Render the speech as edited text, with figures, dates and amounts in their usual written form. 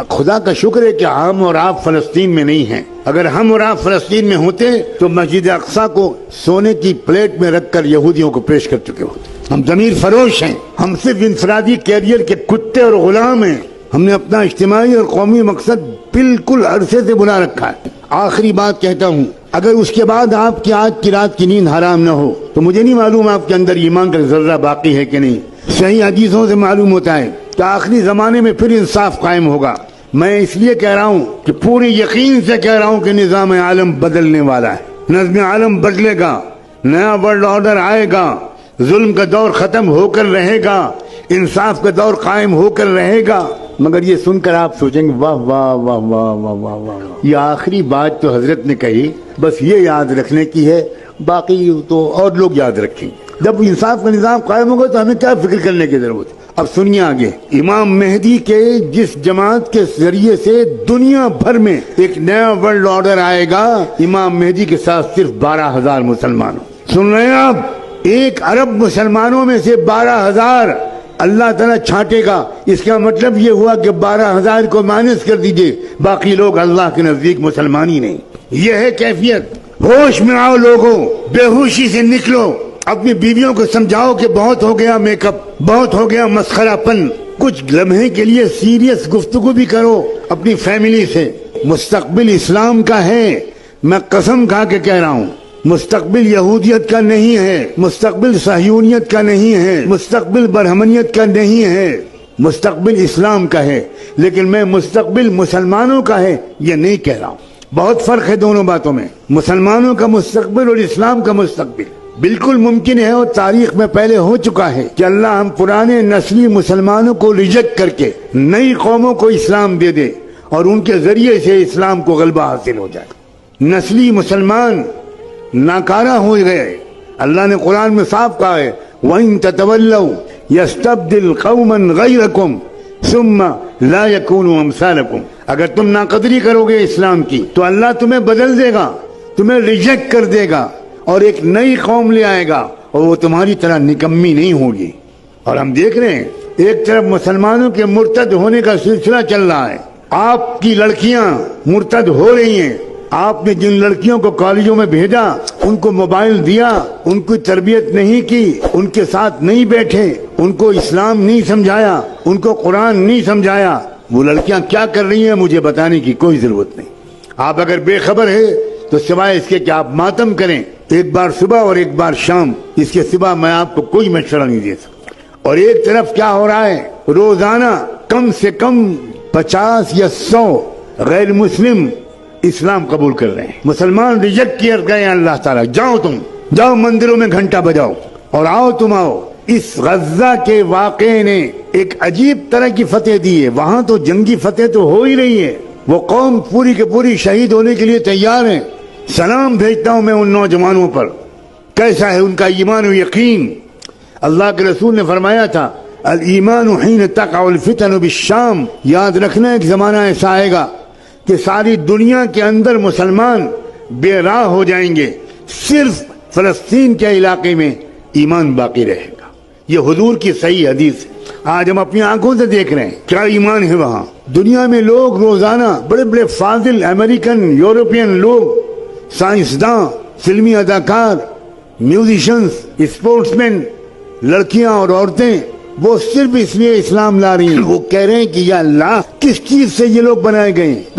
خدا کا شکر ہے کہ ہم اور آپ فلسطین میں نہیں ہیں. اگر ہم اور آپ فلسطین میں ہوتے تو مسجد اقصی کو سونے کی پلیٹ میں رکھ کر یہودیوں کو پیش کر چکے ہوتے. ہم ضمیر فروش ہیں. ہم صرف انفرادی کیریئر کے کتے اور غلام ہیں. ہم نے اپنا اجتماعی اور قومی مقصد بالکل عرصے سے بنا رکھا ہے. آخری بات کہتا ہوں، اگر اس کے بعد آپ کی آج کی رات کی نیند حرام نہ ہو تو مجھے نہیں معلوم آپ کے اندر ایمان کا ذرہ باقی ہے کہ نہیں. صحیح حدیثوں سے معلوم ہوتا ہے کہ آخری زمانے میں پھر انصاف قائم ہوگا. میں اس لیے کہہ رہا ہوں کہ پوری یقین سے کہہ رہا ہوں کہ نظام عالم بدلنے والا ہے. نظم عالم بدلے گا، نیا ورلڈ آرڈر آئے گا، ظلم کا دور ختم ہو کر رہے گا، انصاف کا دور قائم ہو کر رہے گا. مگر یہ سن کر آپ سوچیں گے واہ واہ واہ واہ واہ واہ واہ، یہ آخری بات تو حضرت نے کہی بس یہ یاد رکھنے کی ہے، باقی تو اور لوگ یاد رکھیں گے. جب انصاف کا نظام قائم ہوگا تو ہمیں کیا فکر کرنے کی ضرورت ہے. اب سنیے آگے، امام مہدی کے جس جماعت کے ذریعے سے دنیا بھر میں ایک نیا ورلڈ آرڈر آئے گا، امام مہدی کے ساتھ صرف 12,000 مسلمانوں. سن رہے ہیں آپ؟ 1 ارب مسلمانوں میں سے 12,000 اللہ تعالیٰ چھانٹے گا. اس کا مطلب یہ ہوا کہ 12,000 کو مائنس کر دیجئے، باقی لوگ اللہ کے نزدیک مسلمان ہی نہیں. یہ ہے کیفیت. ہوش میں آؤ لوگوں، بے ہوشی سے نکلو. اپنی بیویوں کو سمجھاؤ کہ بہت ہو گیا میک اپ، بہت ہو گیا مسخرہ پن. کچھ لمحے کے لیے سیریس گفتگو بھی کرو اپنی فیملی سے. مستقبل اسلام کا ہے، میں قسم کھا کے کہہ رہا ہوں. مستقبل یہودیت کا نہیں ہے، مستقبل صہیونیت کا نہیں ہے، مستقبل برہمنیت کا نہیں ہے، مستقبل اسلام کا ہے. لیکن میں مستقبل مسلمانوں کا ہے یہ نہیں کہہ رہا ہوں. بہت فرق ہے دونوں باتوں میں. مسلمانوں کا مستقبل اور اسلام کا مستقبل. بالکل ممکن ہے اور تاریخ میں پہلے ہو چکا ہے کہ اللہ ہم پرانے نسلی مسلمانوں کو ریجیکٹ کر کے نئی قوموں کو اسلام دے دے اور ان کے ذریعے سے اسلام کو غلبہ حاصل ہو جائے. نسلی مسلمان ناکارہ ہو گئے. اللہ نے قرآن میں صاف کہا ہے وَإِن تَتَوَلَّوْا يَسْتَبْدِلْ قَوْمًا غَيْرَكُمْ ثُمَّ لَا يَكُونُوا أَمْثَالَكُمْ. اگر تم ناقدری کرو گے اسلام کی تو اللہ تمہیں بدل دے گا، تمہیں ریجیکٹ کر دے گا اور ایک نئی قوم لے آئے گا اور وہ تمہاری طرح نکمی نہیں ہوگی. اور ہم دیکھ رہے ہیں ایک طرف مسلمانوں کے مرتد ہونے کا سلسلہ چل رہا ہے. آپ کی لڑکیاں مرتد ہو رہی ہیں. آپ نے جن لڑکیوں کو کالجوں میں بھیجا، ان کو موبائل دیا، ان کی تربیت نہیں کی، ان کے ساتھ نہیں بیٹھے، ان کو اسلام نہیں سمجھایا، ان کو قرآن نہیں سمجھایا، وہ لڑکیاں کیا کر رہی ہیں مجھے بتانے کی کوئی ضرورت نہیں. آپ اگر بے خبر ہے تو سوائے اس کے کہ آپ ماتم کریں ایک بار صبح اور ایک بار شام، اس کے سوا میں آپ کو کوئی مشورہ نہیں دے سکتا. اور ایک طرف کیا ہو رہا ہے، روزانہ کم سے کم 50 یا 100 غیر مسلم اسلام قبول کر رہے ہیں. مسلمان ریجیکٹ کر گئے ہیں اللہ تعالیٰ. جاؤ تم، جاؤ مندروں میں گھنٹا بجاؤ اور آؤ تم آؤ. اس غزہ کے واقعے نے ایک عجیب طرح کی فتح دی ہے. وہاں تو جنگی فتح تو ہو ہی رہی ہے، وہ قوم پوری کے پوری شہید ہونے کے لیے تیار ہے. سلام بھیجتا ہوں میں ان نوجوانوں پر، کیسا ہے ان کا ایمان و یقین. اللہ کے رسول نے فرمایا تھا الایمان حین تقع الفتن بالشام. یاد رکھنا ایک زمانہ ایسا آئے گا کہ ساری دنیا کے اندر مسلمان بے راہ ہو جائیں گے، صرف فلسطین کے علاقے میں ایمان باقی رہے گا. یہ حضور کی صحیح حدیث ہے. آج ہم اپنی آنکھوں سے دیکھ رہے ہیں کیا ایمان ہے وہاں. دنیا میں لوگ روزانہ بڑے بڑے فاضل امریکن، یورپین لوگ، سائنسداں، فلمی اداکار، میوزیشنز، اسپورٹس مین، لڑکیاں اور عورتیں، وہ صرف اس لیے اسلام لا رہی ہیں. وہ کہہ رہے ہیں کہ یا اللہ کس چیز سے یہ لوگ بنائے گئے ہیں.